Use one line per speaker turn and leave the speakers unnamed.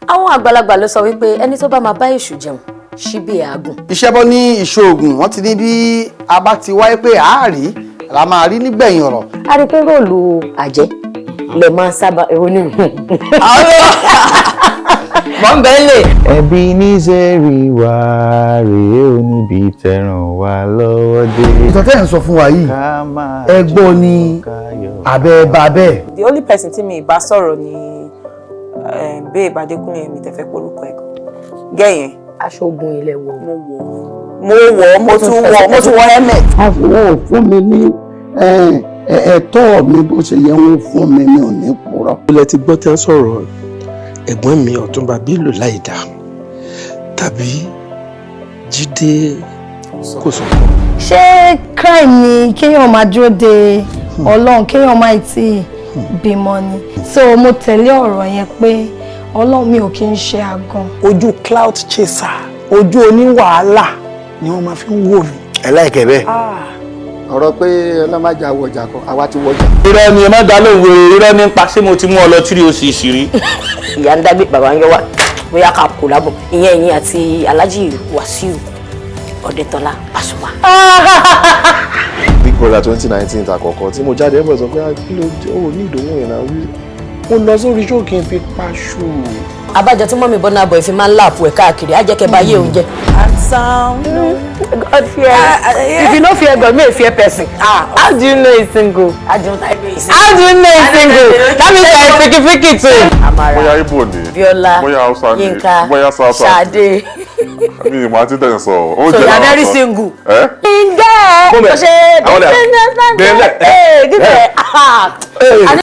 Àwọn àgbàlagbà ló sọ wípé ẹni tó bá máa bá èṣù jẹun ṣíbí ẹ̀ àgùn.
Iṣẹ́ bọ́ ní ìṣòògùn wọ́n ti ní bí a bá ti wáyé pé àárí la máa rí nígbẹ̀yìn ọ̀rọ̀.
A rí pé róòlù àjẹ́ lè máa sábà ronú. Mọ̀ ń bẹ́ẹ̀ lè.
Ẹbí ní sẹ́rí wá rèé ó níbi tẹ̀ràn wá lọ́wọ́ dé.
Ìtàn tẹ́ ẹ̀ ń sọ fún wa yìí ẹgbọ́n ni abẹ́ bá bẹ́ẹ̀.
The only person tí mi bá sọ̀rọ̀ ni babe Adékúnlé mi tẹ̀fẹ́ polúkọ ẹ̀kọ́. Gẹ̀yìn.
Aṣọ ogun ilẹ̀ wọ̀.
Mo tún wọ helmet.
Àwọn ò fún mi ní ẹ̀tọ́ mi bó ṣe yẹ wọ́n fún mi ní òní purọ́.
Ilẹ̀ ti gbọ́ tẹ́ ń sọ̀rọ̀ ẹ̀gbọ́n mi Ọ̀túnba Bello Láìdá tàbí Jídé Kòsọ́kọ́.
Ṣé crime ni kéèyàn máa dúró de Ọlọ́run kéèyàn máa ti bímọ ni? So mo tẹ̀lé ọ̀rọ̀ yẹn pé Ọlọ́run mi ò kí ń ṣe àgàn.
Ojú cloud chaser, ojú oníwàhálà ni wọ́n máa fi ń wò mí.
Ẹ láìkẹ́ bẹ́ẹ̀.
Ọ̀rọ̀ pé ọlọ́mọdé àwọ̀jà kan àwa ti wọjà.
Irọ́ ni ẹ má dá lóhùn irọ́ ní pa ṣé mo ti mú ọ lọ tírí oṣù ìṣirí.
Ìyá ń dágbé bàbá ń yọ wá bóyá ká kò lábọ̀ ìyẹn ẹ̀yìn àti Alhaji Wasiu Ọ̀dẹ́tọ́lá Pasuma.
Big Brother 2019 àkọ́kọ́ tí mo jáde ẹ̀bọ̀ sọ pé kí ló ó ní ìdòwò yẹn náà rí. Mo lọ sórí show kí n fi paṣù.
Abájọ tí mọ́mí Burna Boy fi máa ń láàpù ẹ̀ káàkiri á jẹ́ kẹ́ bá yé oúnjẹ. God fear. If you no fear God, may you fear person.
How do you know he's single?
How do you know he's
single? That means I'm fiki too.
Amara.
Bóyá Igbo ni.
Viola.
Bóyá Hausa ni.
Yinka.
Bóyá South
Sade.
Mi ìmọ̀ àti tẹ̀ ń sọ.
So you are very single.
Ǹjẹ́?
Ṣé?
Àwọn ọ̀dà.
Hey, give me.